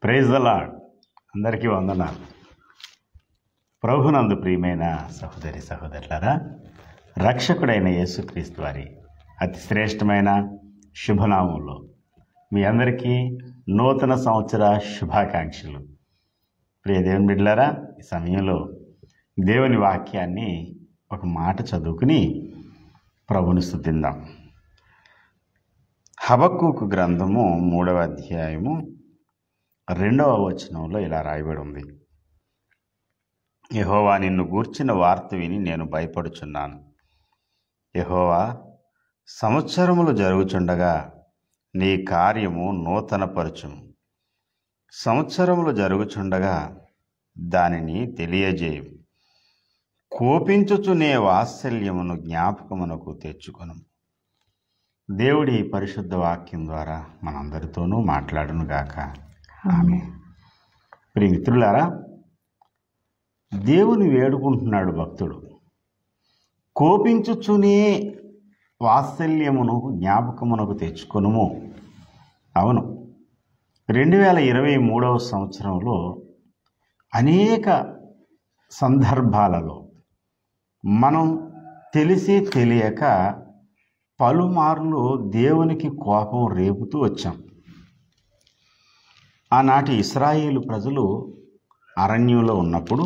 Praise the lord. అందరికీ వందనాలు. ప్రభునందు ప్రియమైన సహోదరి సహోదరులారా, రక్షకుడైన యేసుక్రీస్తు వారి అతి శ్రేష్టమైన శుభనామంలో మీ అందరికీ నూతన సంవత్సర శుభాకాంక్షలు. ప్రియ దేవుని బిడ్డలారా, ఈ సమయంలో దేవుని వాక్యాన్ని ఒక మాట చదువుకుని ప్రభుని స్తుతిద్దాం. హబక్కూకు గ్రంథము 3వ అధ్యాయము 2వ వచనంలో ఇలా రాయబడి ఉంది: యెహోవా నిన్ను గూర్చిన వార్త విని నేను భయపడుచున్నాను. యెహోవా, సంవత్సరములు జరుగుచుండగా నీ కార్యము నూతనపరచుము. సంవత్సరములు జరుగుచుండగా దానిని తెలియజేయము. కోపించుచు నీ వాత్సల్యమును జ్ఞాపకమునకు తెచ్చుకొను. దేవుడి పరిశుద్ధ వాక్యం ద్వారా మనందరితోనూ మాట్లాడునుగాక. ఆమేన్. ప్రియ మిత్రులారా, దేవుని వేడుకుంటున్నాడు భక్తుడు. కోపించుచునే వాత్సల్యమును జ్ఞాపకమునకు తెచ్చుకొనుము. అవును, 2023వ సంవత్సరంలో అనేక సందర్భాలలో మనం తెలిసి తెలియక పలుమార్లు దేవునికి కోపం రేపుతూ వచ్చాం. ఆనాటి ఇశ్రాయేలు ప్రజలు అరణ్యంలో ఉన్నప్పుడు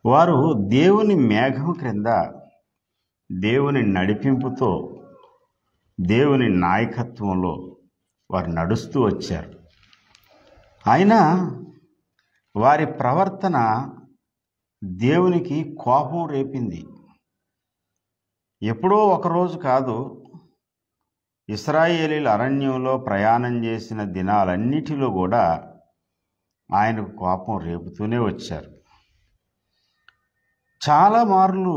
వారు దేవుని మేఘం క్రింద దేవుని నడిపింపుతో దేవుని నాయకత్వంలో వారు నడుస్తూ వచ్చారు. అయినా వారి ప్రవర్తన దేవునికి కోపం రేపింది. ఎప్పుడో ఒకరోజు కాదు, ఇశ్రాయేలీల అరణ్యంలో ప్రయాణం చేసిన దినాలన్నిటిలో కూడా ఆయనకు కోపం రేపుతూనే వచ్చారు. చాలా మార్లు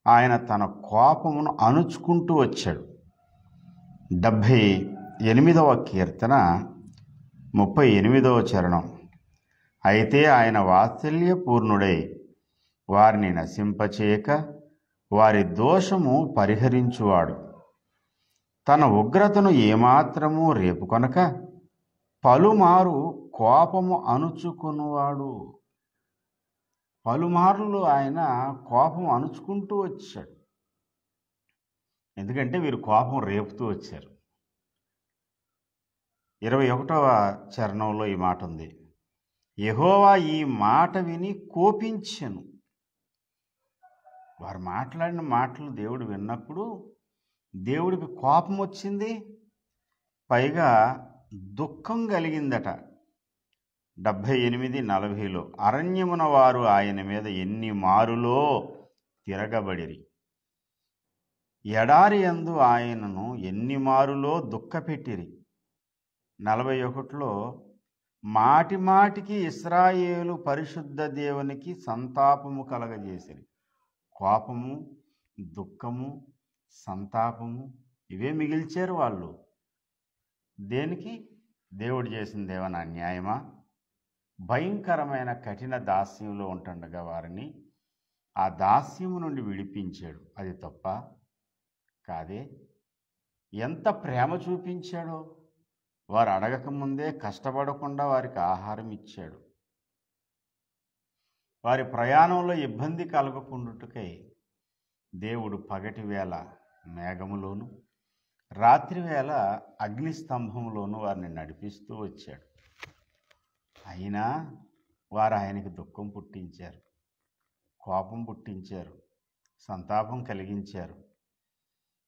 ఆయన తన కోపమును అణుచుకుంటూ వచ్చాడు. 78వ కీర్తన 38వ చరణం: అయితే ఆయన వాత్సల్యపూర్ణుడై వారిని నశింపచేయక వారి దోషము పరిహరించువాడు. తన ఉగ్రతను ఏమాత్రము రేపుకొనక పలుమారు కోపము అణుచుకున్నవాడు. పలుమార్లు ఆయన కోపం అణుచుకుంటూ వచ్చాడు. ఎందుకంటే వీరు కోపం రేపుతూ వచ్చారు. 21వ చరణంలో ఈ మాట ఉంది: యెహోవా ఈ మాట విని కోపించెను. వారు మాట్లాడిన మాటలు దేవుడు విన్నప్పుడు దేవుడికి కోపం వచ్చింది, పైగా దుఃఖం కలిగిందట. 78:40లో అరణ్యమున వారు ఆయన మీద ఎన్ని మారులో తిరగబడిరి, ఎడారి యందు ఆయనను ఎన్ని మారులో దుఃఖపెట్టిరి. 41లో మాటి మాటికి ఇశ్రాయేలు పరిశుద్ధ దేవునికి సంతాపము కలగజేసిరి. కోపము, దుఃఖము, సంతాపము ఇవే మిగిల్చారు వాళ్ళు. దేనికి? దేవుడు చేసింది ఏమైనా అన్యాయమా? భయంకరమైన కఠిన దాస్యంలో ఉంటుండగా వారిని ఆ దాస్యము నుండి విడిపించాడు. అది తప్ప కాదే. ఎంత ప్రేమ చూపించాడో! వారు అడగకముందే కష్టపడకుండా వారికి ఆహారం ఇచ్చాడు. వారి ప్రయాణంలో ఇబ్బంది కలగకుండుటకై దేవుడు పగటి వేళ మేఘములోను, రాత్రి వేళ అగ్నిస్తంభంలోను వారిని నడిపిస్తూ వచ్చాడు. అయినా వారు ఆయనకి దుఃఖం పుట్టించారు, కోపం పుట్టించారు, సంతాపం కలిగించారు.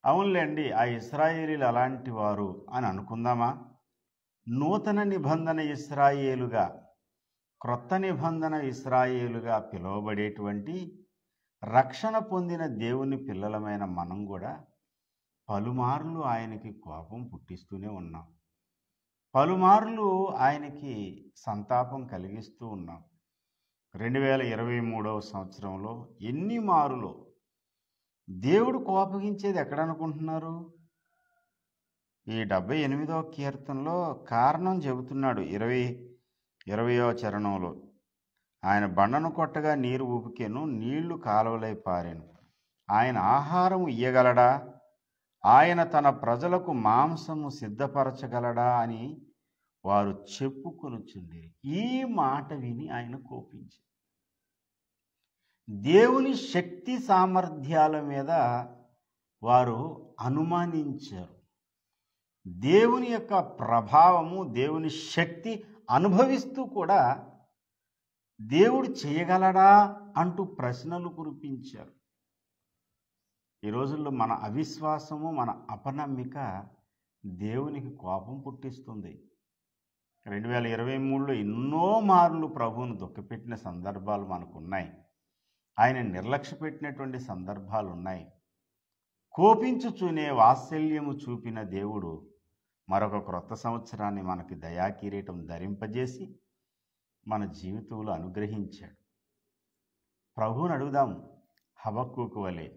అవునులేండి, ఆ ఇశ్రాయేలీలు అలాంటి వారు అని అనుకుందామా? నూతన నిబంధన ఇశ్రాయేలుగా, క్రొత్త నిబంధన ఇశ్రాయేలుగా పిలువబడేటువంటి రక్షణ పొందిన దేవుని పిల్లలమైన మనం కూడా పలుమార్లు ఆయనకి కోపం పుట్టిస్తూనే ఉన్నాం. పలుమార్లు ఆయనకి సంతాపం కలిగిస్తూ ఉన్నాం. 2023వ సంవత్సరంలో ఎన్ని మారులో దేవుడు కోపగించేది ఎక్కడనుకుంటున్నారు? ఈ 78వ కీర్తనలో కారణం చెబుతున్నాడు. 20వ చరణంలో ఆయన బండను కొట్టగా నీరు ఊపికెను, నీళ్లు కాలువలై పారెను. ఆయన ఆహారం ఇయ్యగలడా? ఆయన తన ప్రజలకు మాంసము సిద్ధపరచగలడా అని వారు చెప్పుకొనుచుండిరి. ఈ మాట విని ఆయన కోపించి దేవుని శక్తి సామర్థ్యాల మీద వారు అనుమానించారు. దేవుని యొక్క ప్రభావము, దేవుని శక్తి అనుభవిస్తూ కూడా దేవుడు చేయగలడా అంటూ ప్రశ్నలు కురిపించారు. ఈ రోజుల్లో మన అవిశ్వాసము, మన అపనమ్మిక దేవునికి కోపం పుట్టిస్తుంది. 2023లో ఎన్నో మార్లు ప్రభువును దుఃఖపెట్టిన సందర్భాలు మనకున్నాయి. ఆయన నిర్లక్ష్య పెట్టినటువంటి సందర్భాలు ఉన్నాయి. కోపించుచునే వాత్సల్యము చూపిన దేవుడు మరొక క్రొత్త సంవత్సరాన్ని మనకి దయాకిరీటం ధరింపజేసి మన జీవితంలో అనుగ్రహించాడు. ప్రభువుని అడుగుదాం. హబక్కూకు వలె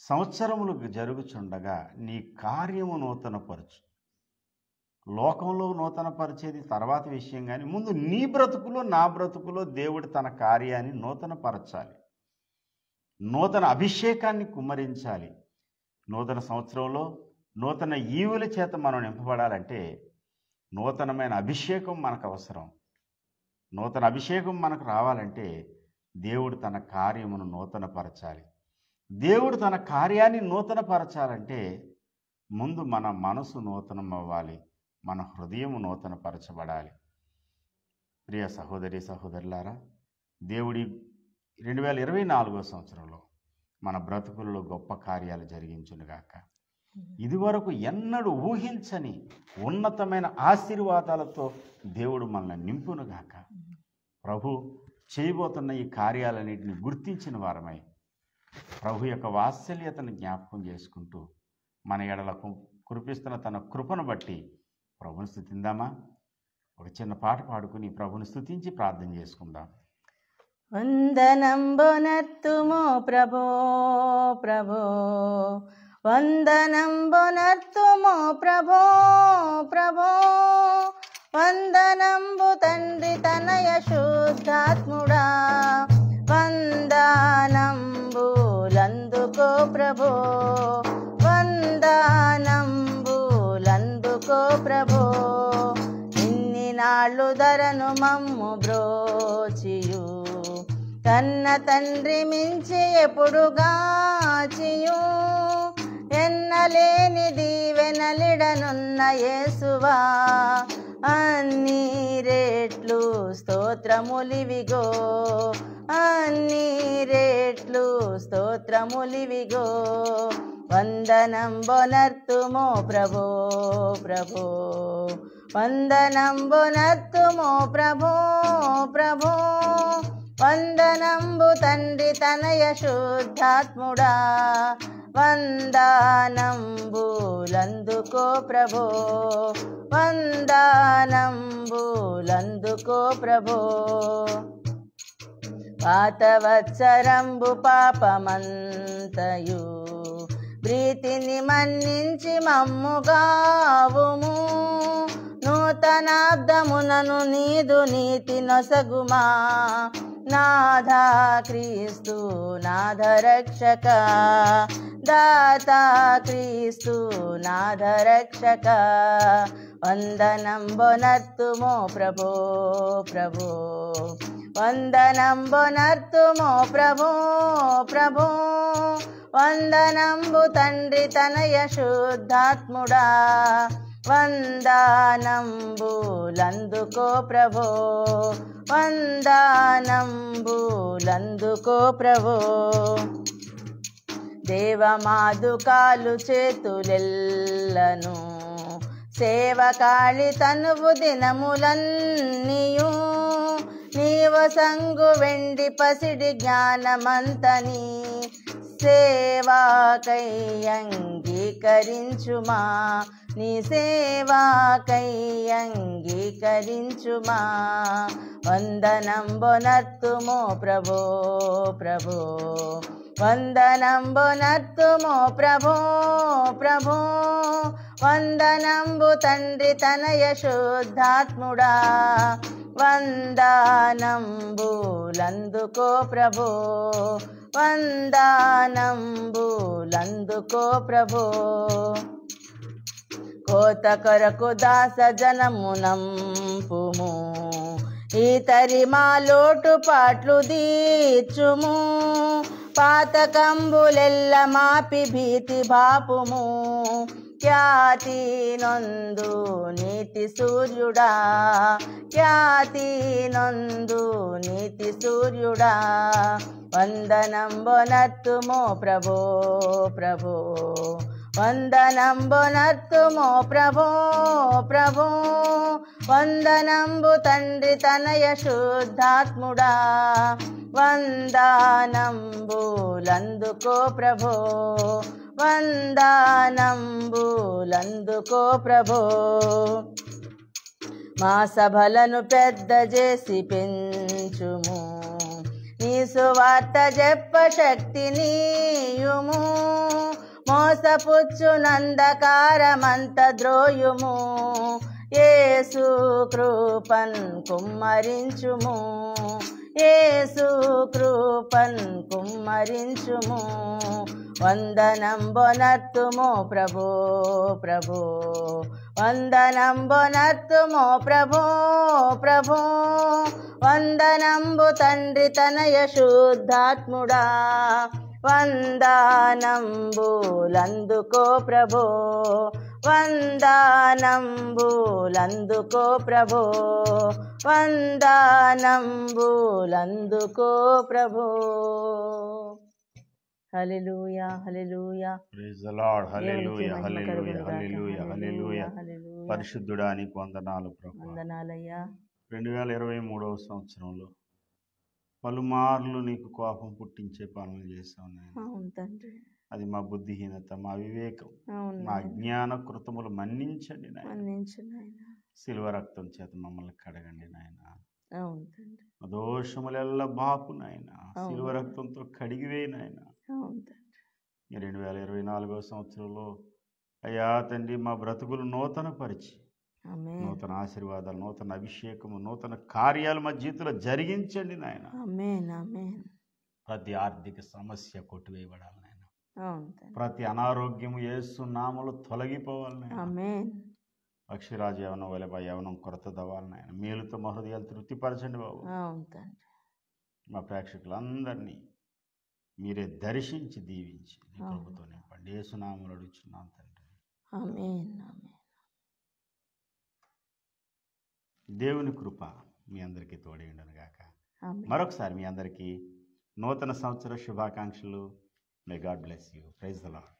సంవత్సరములు జరుగుచుండగా నీ కార్యము నూతనపరచు. లోకంలో నూతనపరిచేది తర్వాత విషయం, కానీ ముందు నీ బ్రతుకులో, నా బ్రతుకులో దేవుడు తన కార్యాన్ని నూతనపరచాలి. నూతన అభిషేకాన్ని కుమ్మరించాలి. నూతన సంవత్సరంలో నూతన ఈవుల చేత మనం నింపబడాలంటే నూతనమైన అభిషేకం మనకు అవసరం. నూతన అభిషేకం మనకు రావాలంటే దేవుడు తన కార్యమును నూతనపరచాలి. దేవుడు తన కార్యాన్ని నూతనపరచాలంటే ముందు మన మనసు నూతనం అవ్వాలి, మన హృదయం నూతనపరచబడాలి. ప్రియ సహోదరి సహోదరులారా, దేవుడి 2024 సంవత్సరంలో మన బ్రతుకులలో గొప్ప కార్యాలు జరిగించునుగాక. ఇదివరకు ఎన్నడూ ఊహించని ఉన్నతమైన ఆశీర్వాదాలతో దేవుడు మనల్ని నింపునుగాక. ప్రభు చేయబోతున్న ఈ కార్యాలన్నింటినీ గుర్తించిన వారమై ప్రభు యొక్క వాత్సల్యతను జ్ఞాపకం చేసుకుంటూ మన ఎడలకు కురిపిస్తున్న తన కృపను బట్టి ప్రభుని స్తుతిందామా? ఒక చిన్న పాట పాడుకుని ప్రభుని స్తుతించి ప్రార్థన చేసుకుందాం. వందనంబునర్తుమో ప్రభో ప్రభో, వందనంబునర్తుమో ప్రభో ప్రభో, వందనంబు తండ్రి తనయ శుద్ధాత్ముడా, వందనంబులందుకో ప్రభో, వందనంబులందుకో ప్రభో. ఇన్ని నాళ్ళు ధరను మమ్ము బ్రోచియు, కన్న తండ్రి మించి ఎప్పుడుగాచియు, ఎన్నలేని దీవెనలిడనున్న యేసువా, అన్ని రెట్లు స్తోత్రములివిగో, అన్ని రెట్లు స్తోత్రములివిగో. వందనంబునర్తుమో ప్రభో ప్రభో, వందనంబునర్తుమో ప్రభో ప్రభో, వందనంబు తండ్రి తనయ శుద్ధాత్ముడా, వందనంబులందుకో ప్రభో, వందనంబులందుకో ప్రభో. పాతవత్సరంబు పాపమంతయు ప్రీతిని మన్నించి మమ్ముగావుము, నూతనాబ్దమునను నీదు నీతి నొసగుమా, నాథా క్రీస్తు నాథ రక్షక, దాతా క్రీస్తు నాథ రక్షక. వందనంబునర్తుమో ప్రభో ప్రభో, వందనంబునర్తుమో ప్రభో ప్రభో, వందనంబు తండ్రి తనయ శుద్ధాత్ముడా, వందనంబులందుకో ప్రభో, వందనంబులందుకో ప్రభో. దేవమాదుకాలు చేతులెల్లను, సేవకాళి తనువు దినములన్నీయు, నీవ సంగు వెండి పసిడి జ్ఞానమంతని సేవాకై అంగీకరించుమా, నీ సేవాకై అంగీకరించుమా. వందనంబునర్తుమో ప్రభో ప్రభో, వందనంబునర్తుమో ప్రభో ప్రభో, వందనంబు తండ్రి తనయ శుద్ధాత్ముడా, వందనంబులందుకో ప్రభో, వందనంబులందుకో ప్రభో. కోత కొరకు దాస జనమునంపుము ఈతరి మా లోటు పాట్లు దీర్చుము పాతకంబులెల్ల మాపి భీతి బాపుము ఖ్యాతి నొందు నీతి సూర్యుడా ఖ్యాతి నొందు నీతి సూర్యుడా వందనంబొనర్తుమో ప్రభో ప్రభో వందనంబొనర్తుమో ప్రభో ప్రభో వందనంబు తండ్రి తనయ శుద్ధాత్ముడా వందనంబులందుకో ప్రభో వందనంబులందుకో ప్రభో మా సభలను పెద్ద చేసి పెంచుము నీ సువార్త చెప్ప శక్తి నీయుము మోసపుచ్చు నందకారమంత ద్రోయుము యేసు కృపన్ కుమ్మరించుము యేసు కృపన్ కుమ్మరించుము వందనంబొనర్తుమో ప్రభో ప్రభో వందనంబొనర్తుమో ప్రభో ప్రభో వందనంబు తండ్రి తనయ శుద్ధాత్ముడా వందనంబులందుకో ప్రభో వందనంబులందుకో ప్రభో వందనంబులందుకో ప్రభో హల్లెలూయా హల్లెలూయా ప్రైజ్ ది లార్డ్ హల్లెలూయా హల్లెలూయా హల్లెలూయా హల్లెలూయా పరిశుద్ధుడా నీకు వందనాలు ప్రభువా వందనాలయ్యా 2023వ సంవత్సరంలో పలుమార్లు నీకు కోపం పుట్టించే పనులు చేశావు నాయన అవును తండ్రి అది మా బుద్ధిహీనత మా వివేకం అవును మా అజ్ఞాన కృతములు మన్నించండి నాయన మన్నించు నాయనా సిలువ రక్తం చేత మమ్మల్ని కడగండి నాయన అవును తండ్రి మా దోషములెల్ల బాపు నాయన సిలువ రక్తంతో కడిగివే నాయన అవును తండ్రి 2024వ సంవత్సరంలో అయ్యా తండ్రి మా బ్రతుకులు నూతన పరిచి ఆమేన్ నూతన ఆశీర్వాదాలు నూతన అభిషేకము నూతన కార్యాలు మా జీవితంలో జరిగించండి నాయన ఆమేన్ ఆమేన్ ప్రతి ఆర్థిక సమస్య కొట్టివేయబడాలి నాయన అవును తండ్రి ప్రతి అనారోగ్యము యేసు నామములో తొలగిపోవాలి నాయన ఆమేన్ పక్షిరాజు యవనం వలె యవనం కొరత దవ్వాలి నాయన మేలుతో మా హృదయాలు తృప్తిపరచండి బాబు అవును తండ్రి మా ప్రేక్షకులందరినీ మీరే దర్శించి దీవించి నీ అవును. ప్రభుతో నింపండి యేసు నామములో అడుగుచున్నాను తండ్రి ఆమేన్ ఆమేన్ దేవుని కృప మీ అందరికీ తోడేయుండును గాక ఆమేన్ మరొకసారి మీ అందరికీ నూతన సంవత్సర శుభాకాంక్షలు may God bless you praise the lord